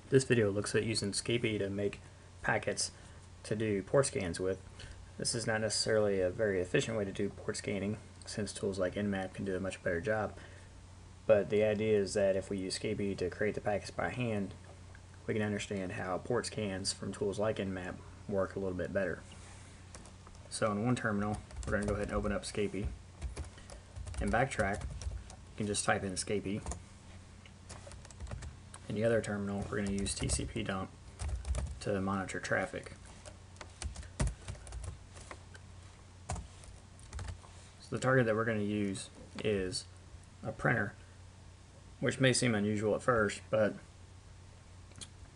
This video looks at using Scapy to make packets to do port scans with. This is not necessarily a very efficient way to do port scanning, since tools like Nmap can do a much better job. But the idea is that if we use Scapy to create the packets by hand, we can understand how port scans from tools like Nmap work a little bit better. So in one terminal, we're going to go ahead and open up Scapy. And backtrack, you can just type in Scapy. In the other terminal, we're going to use tcpdump to monitor traffic. So the target that we're going to use is a printer, which may seem unusual at first, but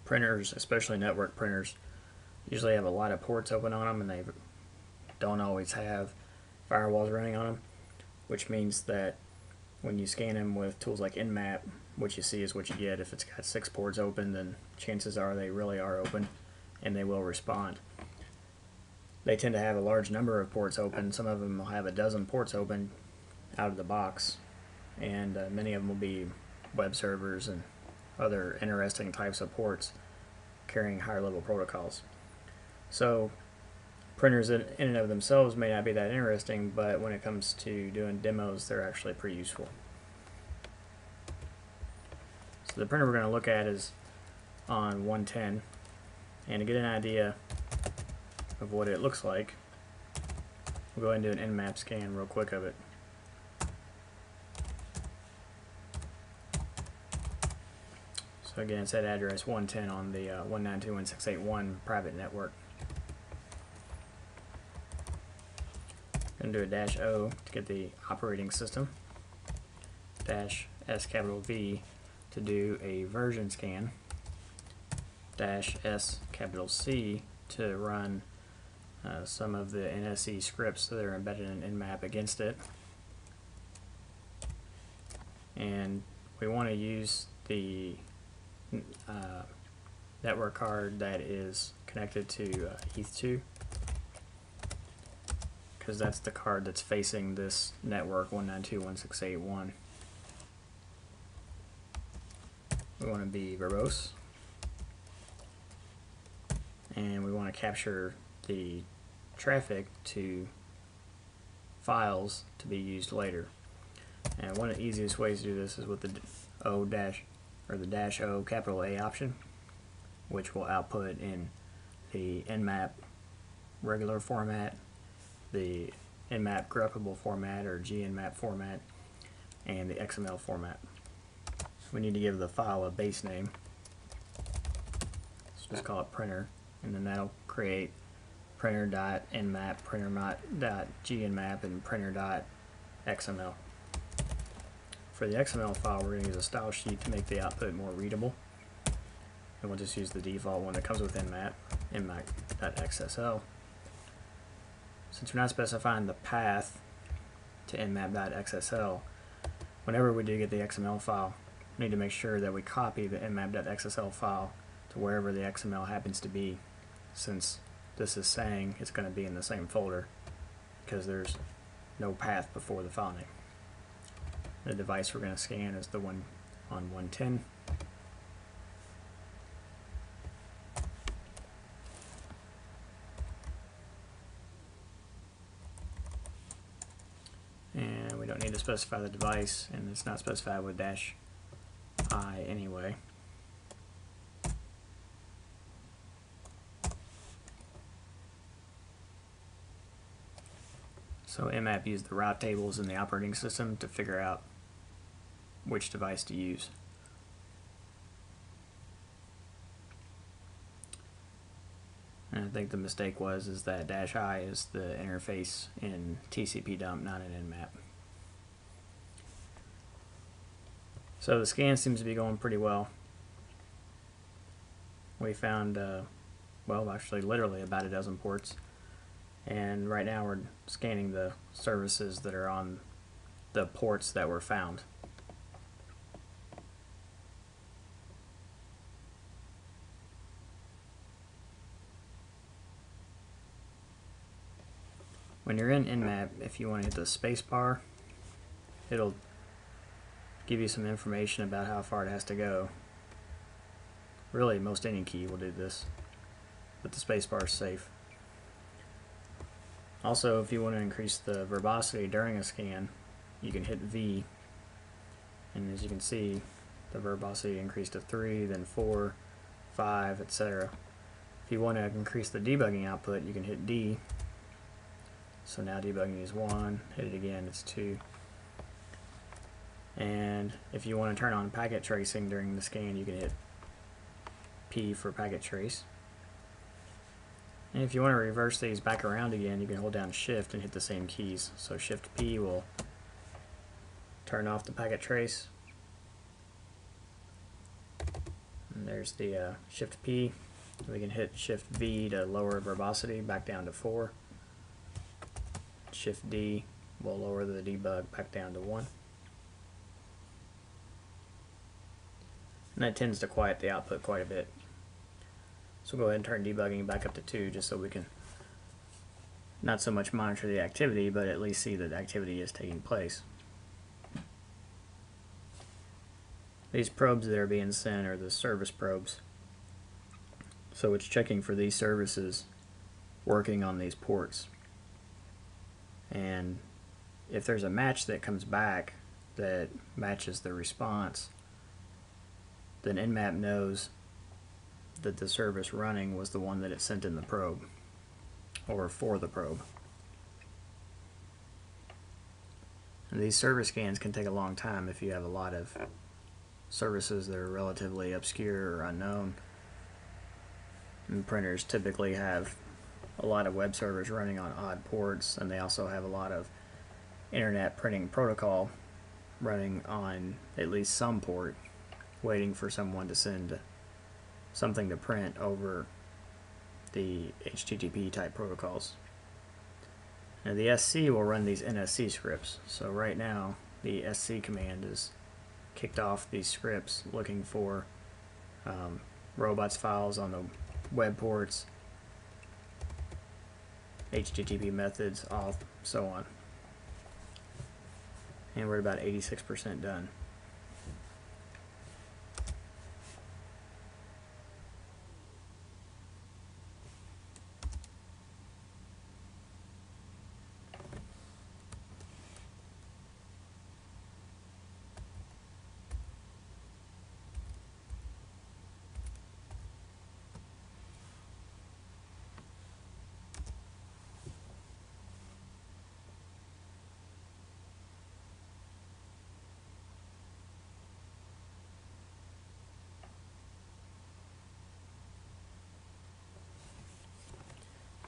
printers, especially network printers, usually have a lot of ports open on them, and they don't always have firewalls running on them, which means that when you scan them with tools like Nmap, what you see is what you get. If it's got 6 ports open, then chances are they really are open and they will respond. They tend to have a large number of ports open. Some of them will have a dozen ports open out of the box, and many of them will be web servers and other interesting types of ports carrying higher level protocols. So printers in and of themselves may not be that interesting, but when it comes to doing demos, they're actually pretty useful. So the printer we're going to look at is on 110, and to get an idea of what it looks like, we'll go ahead and do an Nmap scan real quick of it. So again, it's at address 110 on the 192.168.1 private network. Going to do a -O to get the operating system, -S_V to do a version scan, -S_C to run some of the NSE scripts that are embedded in Nmap against it. And we want to use the network card that is connected to ETH2, because that's the card that's facing this network 192.168.1. We want to be verbose, and we want to capture the traffic to files to be used later. And one of the easiest ways to do this is with the -O capital A option, which will output in the Nmap regular format, the Nmap grepable format or GNmap format, and the XML format. We need to give the file a base name. So just call it printer, and then that'll create printer.nmap, printer.gnmap, and printer.xml. For the XML file, we're going to use a style sheet to make the output more readable. And we'll just use the default one that comes with Nmap, nmap.xsl. Since we're not specifying the path to nmap.xsl, whenever we do get the XML file, we need to make sure that we copy the nmap.xsl file to wherever the XML happens to be, since this is saying it's going to be in the same folder because there's no path before the file name. The device we're going to scan is the one on 110. And we don't need to specify the device, and it's not specified with -I anyway. So Nmap used the route tables in the operating system to figure out which device to use. And I think the mistake is that -I is the interface in tcpdump, not in Nmap. So the scan seems to be going pretty well. We found, well, actually literally about a dozen ports. And right now we're scanning the services that are on the ports that were found. When you're in Nmap, if you want to hit the space bar, it'll give you some information about how far it has to go. Really, most any key will do this, but the spacebar is safe. Also, if you want to increase the verbosity during a scan, you can hit V, and as you can see, the verbosity increased to 3, then 4, 5, etc. If you want to increase the debugging output, you can hit D. So now debugging is 1, hit it again, it's 2. And if you want to turn on packet tracing during the scan, you can hit P for packet trace. And if you want to reverse these back around again, you can hold down Shift and hit the same keys. So Shift P will turn off the packet trace. And there's the Shift P. We can hit Shift V to lower verbosity back down to 4. Shift D will lower the debug back down to 1. And that tends to quiet the output quite a bit. So we'll go ahead and turn debugging back up to 2 just so we can not so much monitor the activity, but at least see that the activity is taking place. These probes that are being sent are the service probes. So it's checking for these services working on these ports. And if there's a match that comes back that matches the response, then Nmap knows that the service running was the one that it sent in the probe, or for the probe. And these service scans can take a long time if you have a lot of services that are relatively obscure or unknown. And printers typically have a lot of web servers running on odd ports, and they also have a lot of internet printing protocol running on at least some port, waiting for someone to send something to print over the HTTP type protocols. Now the SC will run these NSC scripts. So right now the SC command is kicked off these scripts looking for robots files on the web ports, HTTP methods, auth, so on. And we're about 86% done.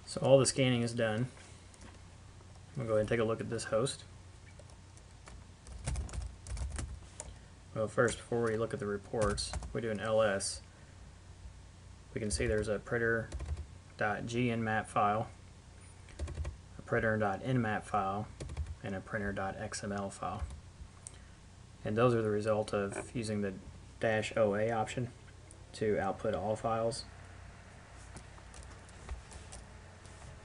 So all the scanning is done. I'm going to go ahead and take a look at this host. Well, first, before we look at the reports, we do an ls. We can see there's a printer.gnmap file, a printer.nmap file, and a printer.xml file. And those are the result of using the -OA option to output all files.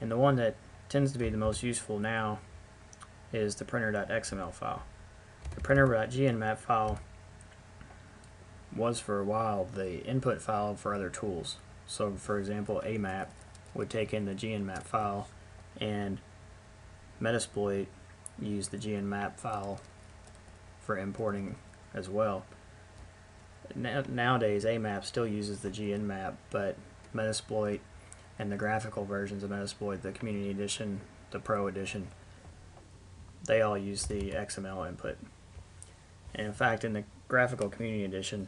And the one that tends to be the most useful now is the printer.xml file. The printer.gnmap file was for a while the input file for other tools. So for example, Amap would take in the gnmap file, and Metasploit used the gnmap file for importing as well. Nowadays Amap still uses the gnmap, but Metasploit and the graphical versions of Metasploit, the Community Edition, the Pro Edition, they all use the XML input. And in fact, in the graphical Community Edition,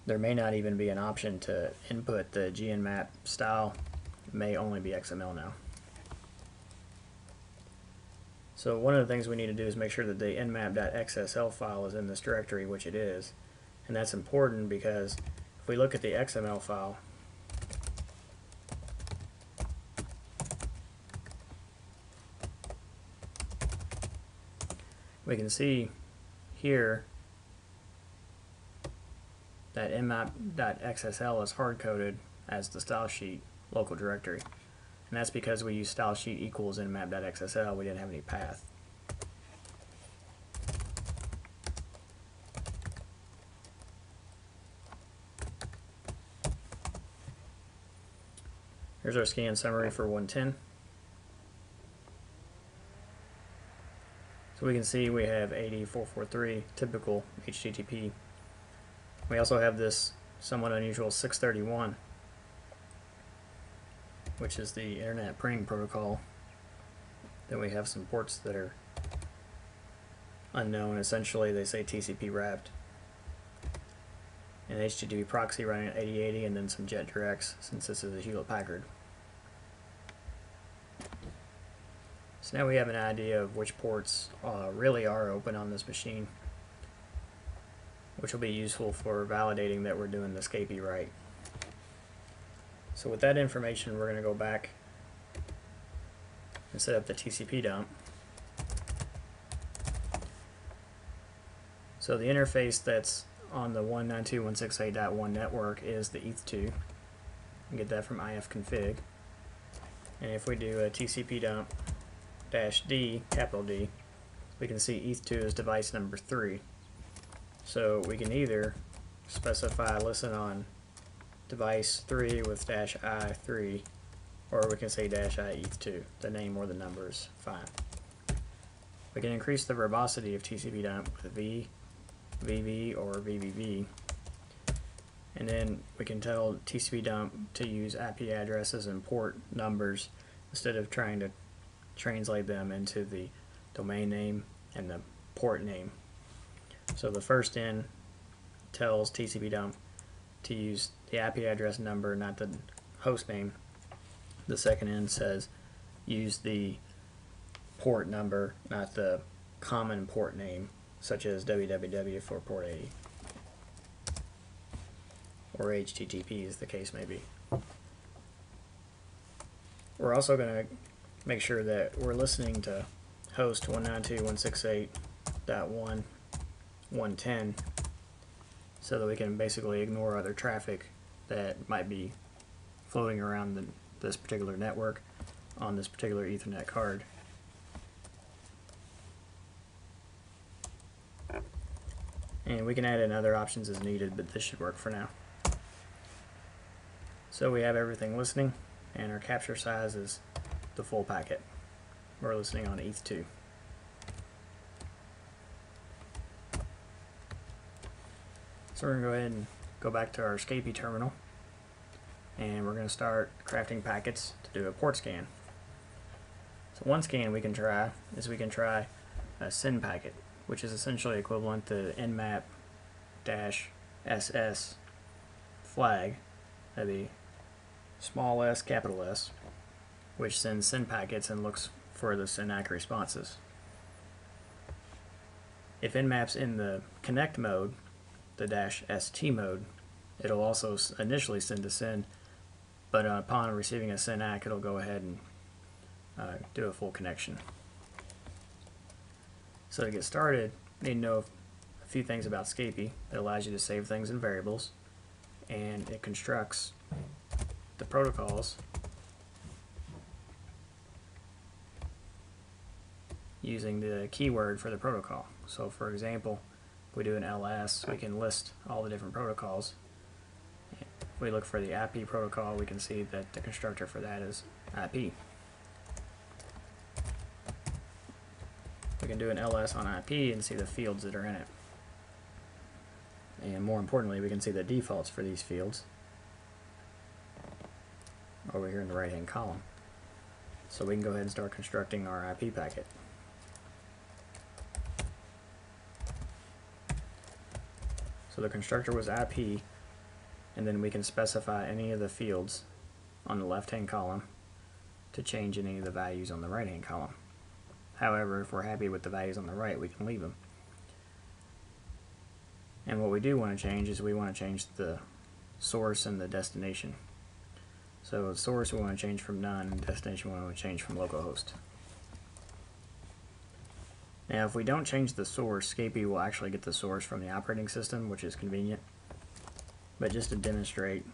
there may not even be an option to input the gnmap style. It may only be XML now. So one of the things we need to do is make sure that the nmap.xsl file is in this directory, which it is. And that's important because if we look at the XML file, we can see here that nmap.xsl is hard-coded as the style sheet local directory. And that's because we use style sheet equals nmap.xsl. We didn't have any path. Here's our scan summary for 110. So we can see we have 80443, typical HTTP. We also have this somewhat unusual 631, which is the Internet Printing Protocol. Then we have some ports that are unknown. Essentially, they say TCP wrapped. An HTTP proxy running at 8080, and then some jet directs, since this is a Hewlett-Packard. So now we have an idea of which ports really are open on this machine, which will be useful for validating that we're doing the Scapy right. So with that information, we're going to go back and set up the TCP dump. So the interface that's on the 192.168.1 network is the ETH2. You can get that from ifconfig. And if we do a TCP dump -D, capital D, we can see ETH2 is device number 3. So we can either specify listen on device 3 with -I3, or we can say -I ETH2. The name or the number is fine. We can increase the verbosity of TCP dump with V, VV, or VVV. And then we can tell TCP dump to use IP addresses and port numbers instead of trying to translate them into the domain name and the port name. So the first in tells TCP dump to use the IP address number, not the host name. The second in says use the port number, not the common port name, such as www for port 80, or HTTP as the case may be. We're also going to make sure that we're listening to host 192.168.1.110 so that we can basically ignore other traffic that might be floating around this particular network on this particular Ethernet card. And we can add in other options as needed, but this should work for now. So we have everything listening, and our capture size is the full packet. We're listening on ETH2. So we're going to go ahead and go back to our Scapy terminal, and we're going to start crafting packets to do a port scan. So one scan we can try is we can try a SYN packet, which is essentially equivalent to Nmap-SS flag, that'd be small s, capital S, which sends SYN packets and looks for the SYN-ACK responses. If Nmap's in the connect mode, the -ST mode, it'll also initially send a SYN, but upon receiving a SYN-ACK, it'll go ahead and do a full connection. So to get started, you need to know a few things about Scapy. It allows you to save things in variables, and it constructs the protocols using the keyword for the protocol. So for example, if we do an ls, we can list all the different protocols. If we look for the IP protocol, we can see that the constructor for that is IP. We can do an ls on IP and see the fields that are in it. And more importantly, we can see the defaults for these fields over here in the right hand column. So we can go ahead and start constructing our IP packet. So the constructor was IP, and then we can specify any of the fields on the left hand column to change any of the values on the right hand column. However, if we're happy with the values on the right, we can leave them. And what we do want to change is we want to change the source and the destination. So the source we want to change from none, and destination we want to change from localhost. Now if we don't change the source, Scapy will actually get the source from the operating system, which is convenient. But just to demonstrate,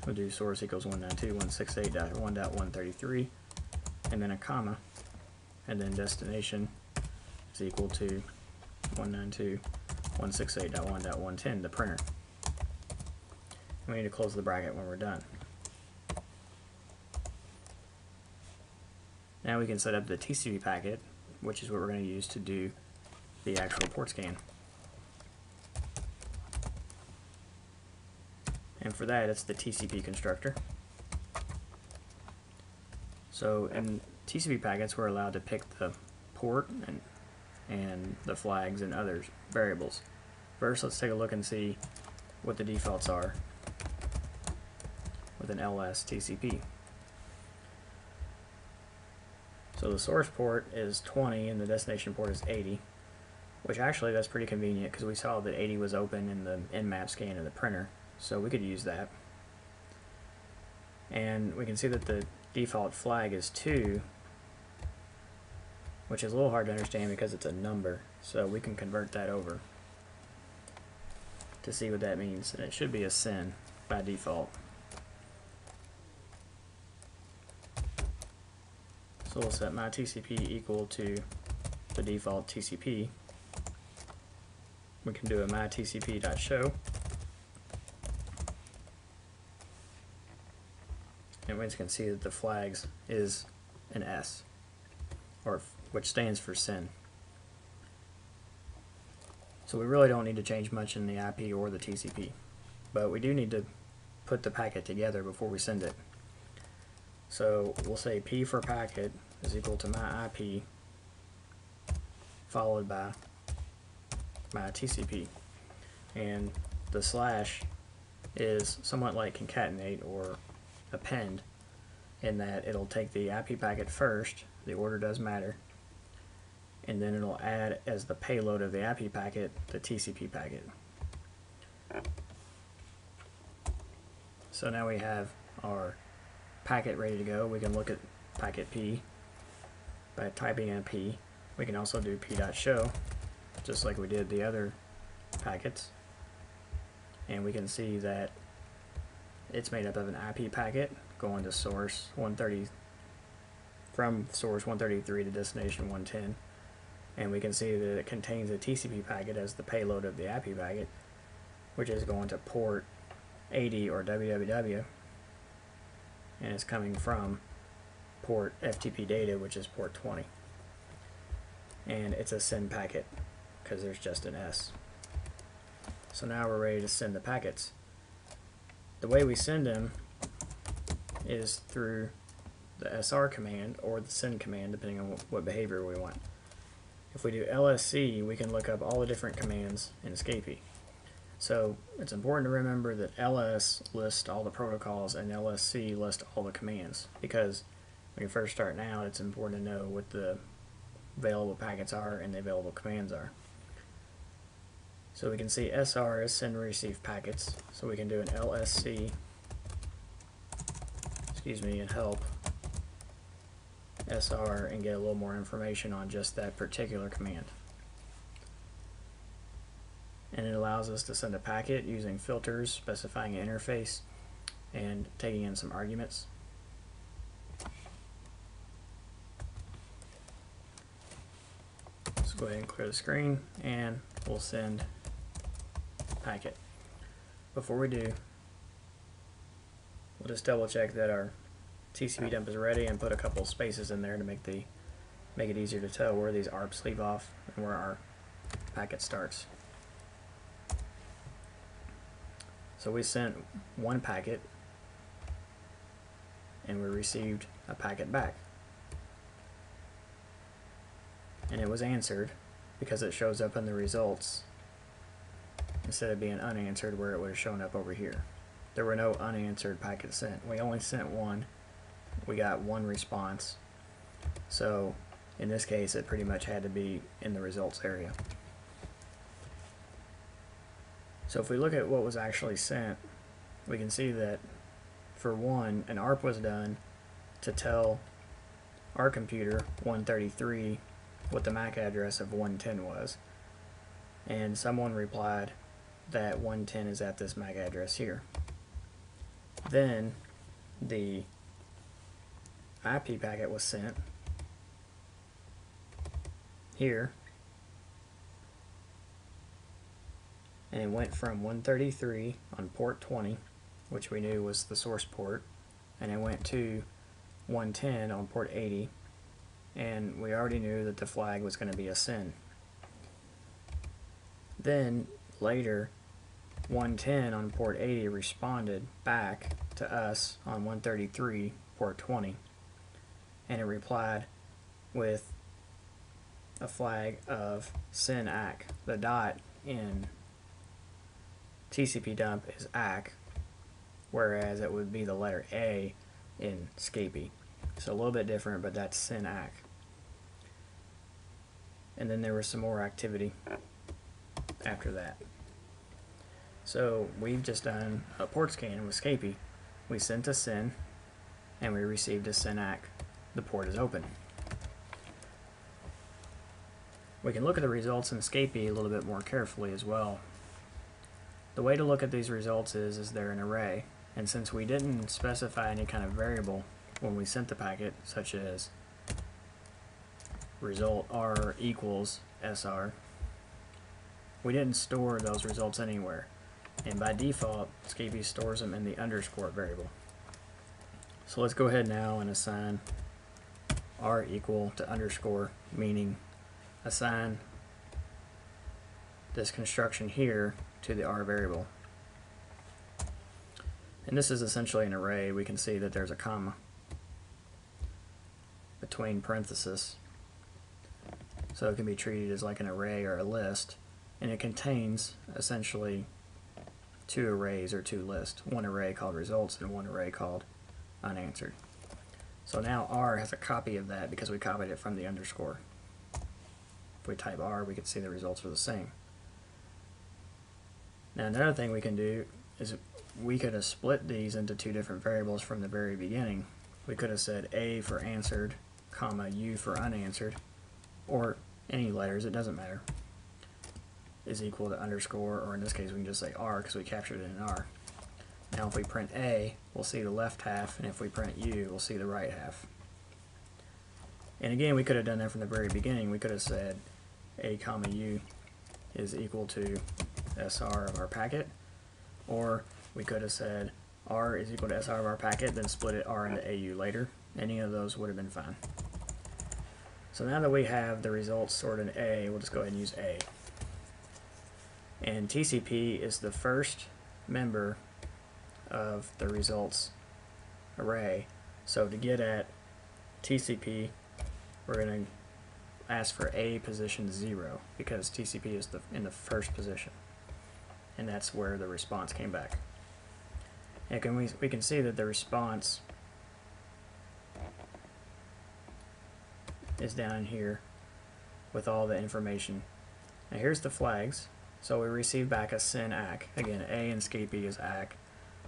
we'll do source equals 192.168.1.133, and then a comma, and then destination is equal to 192.168.1.110, the printer. We need to close the bracket when we're done. Now we can set up the TCP packet, which is what we're going to use to do the actual port scan. And for that, it's the TCP constructor. So in TCP packets, we're allowed to pick the port and the flags and other variables. First, let's take a look and see what the defaults are with an ls TCP. So the source port is 20 and the destination port is 80, which actually that's pretty convenient because we saw that 80 was open in the Nmap scan of the printer, so we could use that. And we can see that the default flag is 2, which is a little hard to understand because it's a number, so we can convert that over to see what that means, and it should be a SYN by default. So we'll set my TCP equal to the default TCP. We can do a myTCP.show, and we can see that the flags is an S, which stands for SYN. So we really don't need to change much in the IP or the TCP, but we do need to put the packet together before we send it. So we'll say P for packet is equal to my IP followed by my TCP, and the slash is somewhat like concatenate or append in that it'll take the IP packet first, the order does matter, and then it'll add as the payload of the IP packet the TCP packet. So now we have our packet ready to go. We can look at packet P by typing in P. We can also do p.show just like we did the other packets, and we can see that it's made up of an IP packet going to source 130 from source 133 to destination 110, and we can see that it contains a TCP packet as the payload of the IP packet, which is going to port 80 or www, and it's coming from port FTP data, which is port 20, and it's a SYN packet because there's just an S. So now we're ready to send the packets. The way we send them is through the SR command or the SYN command, depending on what behavior we want. If we do LSC, we can look up all the different commands in Scapy. So it's important to remember that LS lists all the protocols and LSC lists all the commands, because when you first start out, it's important to know what the available packets are and the available commands are. So we can see SR is send and receive packets, so we can do an LSC, and help SR and get a little more information on just that particular command. And it allows us to send a packet using filters, specifying an interface, and taking in some arguments. Let's go ahead and clear the screen, and we'll send packet. Before we do, we'll just double check that our TCP dump is ready and put a couple spaces in there to make it easier to tell where these ARPs leave off and where our packet starts. So we sent one packet and we received a packet back, and it was answered because it shows up in the results instead of being unanswered where it would have shown up over here. There were no unanswered packets sent. We only sent one. We got one response. So in this case, it pretty much had to be in the results area. So if we look at what was actually sent, we can see that for one, an ARP was done to tell our computer 133 what the MAC address of 110 was, and someone replied that 110 is at this MAC address here. Then the IP packet was sent here, and it went from 133 on port 20, which we knew was the source port, and it went to 110 on port 80, and we already knew that the flag was going to be a SYN. Then later 110 on port 80 responded back to us on 133 port 20, and it replied with a flag of SYN ACK. The dot in tcpdump is ACK, whereas it would be the letter A in Scapy. So a little bit different, but that's SYN ACK. And then there was some more activity after that. So we've just done a port scan with Scapy. We sent a SYN and we received a SYN ACK. The port is open. We can look at the results in Scapy a little bit more carefully as well. The way to look at these results is they're an array, and since we didn't specify any kind of variable when we sent the packet, such as result R equals SR, we didn't store those results anywhere, and by default Scapy stores them in the underscore variable. So let's go ahead now and assign R equal to underscore, meaning assign this construction here to the R variable. And this is essentially an array. We can see that there's a comma between parentheses, so it can be treated as like an array or a list, and it contains essentially two arrays or two lists, one array called results and one array called unanswered. So now R has a copy of that because we copied it from the underscore. If we type R, we can see the results are the same. Now another thing we can do is we could have split these into two different variables from the very beginning. We could have said A for answered, comma U for unanswered, or any letters, it doesn't matter, is equal to underscore, or in this case we can just say R because we captured it in R. Now if we print A, we'll see the left half, and if we print U, we'll see the right half. And again, we could have done that from the very beginning. We could have said A comma U is equal to SR of our packet, or we could have said R is equal to SR of our packet, then split it R into AU later. Any of those would have been fine. So now that we have the results sorted in A, we'll just go ahead and use A. And TCP is the first member of the results array. So to get at TCP, we're going to ask for A position 0 because TCP is in the first position, and that's where the response came back. And we can see that the response is down here with all the information. Now here's the flags. So we received back a SYN ACK. Again, A in Scapy is ACK,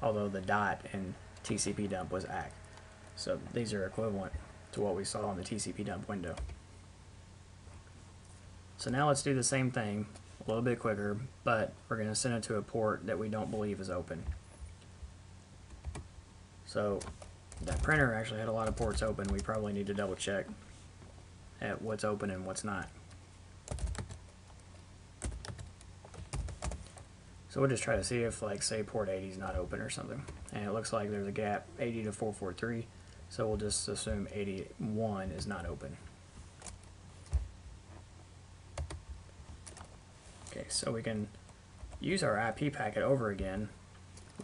although the dot in tcpdump was ACK. So these are equivalent to what we saw in the tcpdump window. So now let's do the same thing a little bit quicker, but we're going to send it to a port that we don't believe is open. So that printer actually had a lot of ports open. We probably need to double check at what's open and what's not. So we'll just try to see if, like, say port 80 is not open or something. And it looks like there's a gap 80 to 443, so we'll just assume 81 is not open. Okay, so we can use our IP packet over again.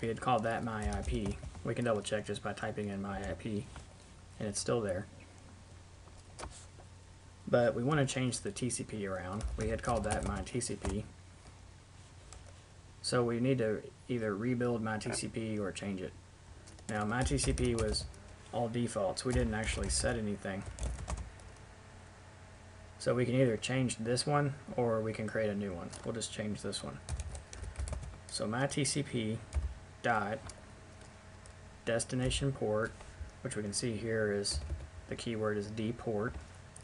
We had called that my IP. We can double check just by typing in my IP, and it's still there. But we want to change the TCP around. We had called that my TCP. So we need to either rebuild my TCP or change it. Now my TCP was all defaults. We didn't actually set anything. So we can either change this one or we can create a new one. We'll just change this one. So my TCP dot destination port, which we can see here is the keyword is dport.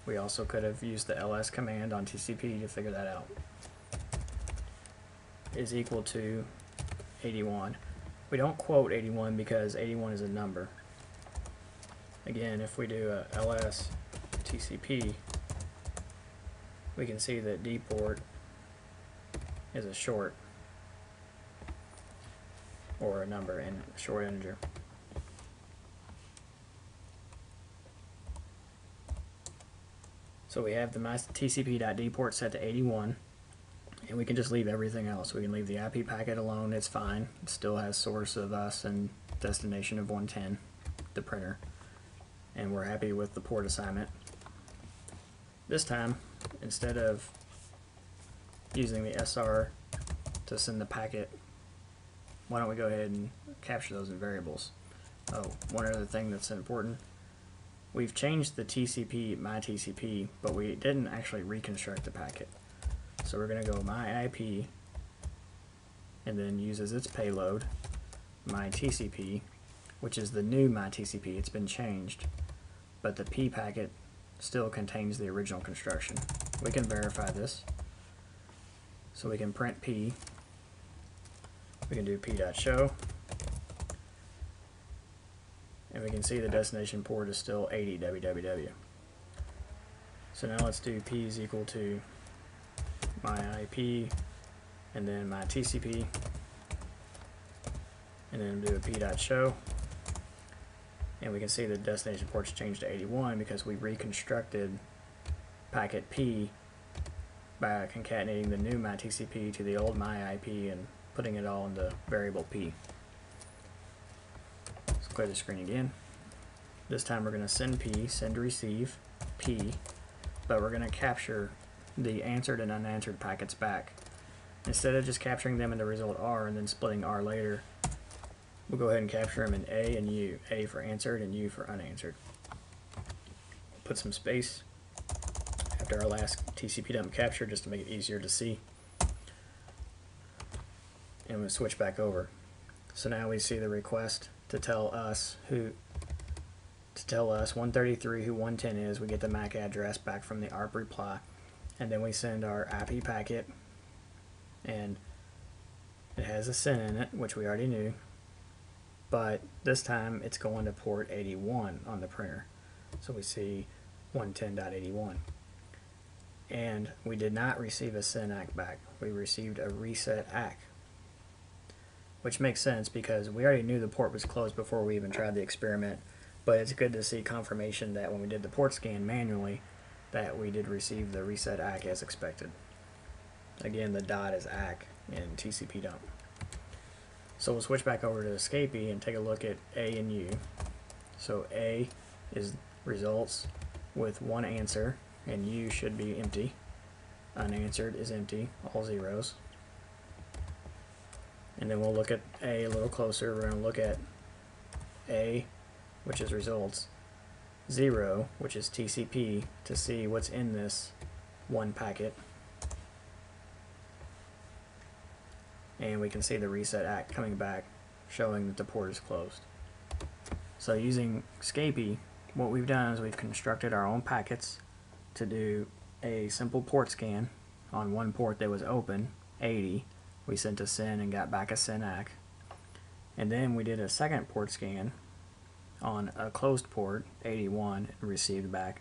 We also could have used the ls command on TCP to figure that out, is equal to 81. We don't quote 81 because 81 is a number. Again, if we do a ls TCP, we can see that dport is a short or a number and short integer. So we have the tcp.d port set to 81, and we can just leave everything else. We can leave the IP packet alone, it's fine. It still has source of us and destination of 110, the printer. And we're happy with the port assignment. This time, instead of using the SR to send the packet, why don't we go ahead and capture those in variables. Oh, one other thing that's important. We've changed the TCP, my TCP, but we didn't actually reconstruct the packet. So we're going to go my IP, and then use as its payload my TCP, which is the new my TCP. It's been changed, but the P packet still contains the original construction. We can verify this. So we can print P. We can do p.show, and we can see the destination port is still 80 www. So now let's do p is equal to my IP and then my TCP, and then do a p.show, and we can see the destination port's changed to 81 because we reconstructed packet P by concatenating the new my TCP to the old my IP and putting it all into variable P. Let's clear the screen again. This time we're going to send P, send receive P, but we're going to capture the answered and unanswered packets back. Instead of just capturing them in the result R and then splitting R later, we'll go ahead and capture them in A and U. A for answered and U for unanswered. Put some space after our last tcpdump capture just to make it easier to see. And we'll switch back over. So now we see the request to tell us 133 who 110 is. We get the MAC address back from the ARP reply, and then we send our IP packet, and it has a SYN in it, which we already knew, but this time it's going to port 81 on the printer. So we see 110.81. And we did not receive a SYN ACK back. We received a reset ACK, which makes sense because we already knew the port was closed before we even tried the experiment, but it's good to see confirmation that when we did the port scan manually that we did receive the reset ACK as expected. Again, the dot is ACK in tcpdump. So we'll switch back over to Scapy and take a look at A and U. So A is results with one answer, and U should be empty. Unanswered is empty, all zeros. And then we'll look at A a little closer. We're going to look at A, which is results, 0, which is TCP, to see what's in this one packet. And we can see the reset ACK coming back, showing that the port is closed. So using Scapy, what we've done is we've constructed our own packets to do a simple port scan on one port that was open, 80. We sent a SYN and got back a SYN ACK. And then we did a second port scan on a closed port, 81, and received back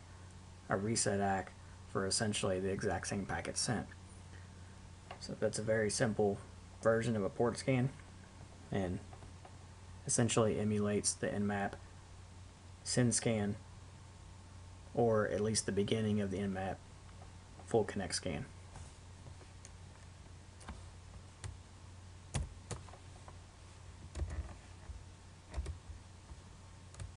a reset ACK for essentially the exact same packet sent. So that's a very simple version of a port scan, and essentially emulates the Nmap SYN scan, or at least the beginning of the Nmap full connect scan.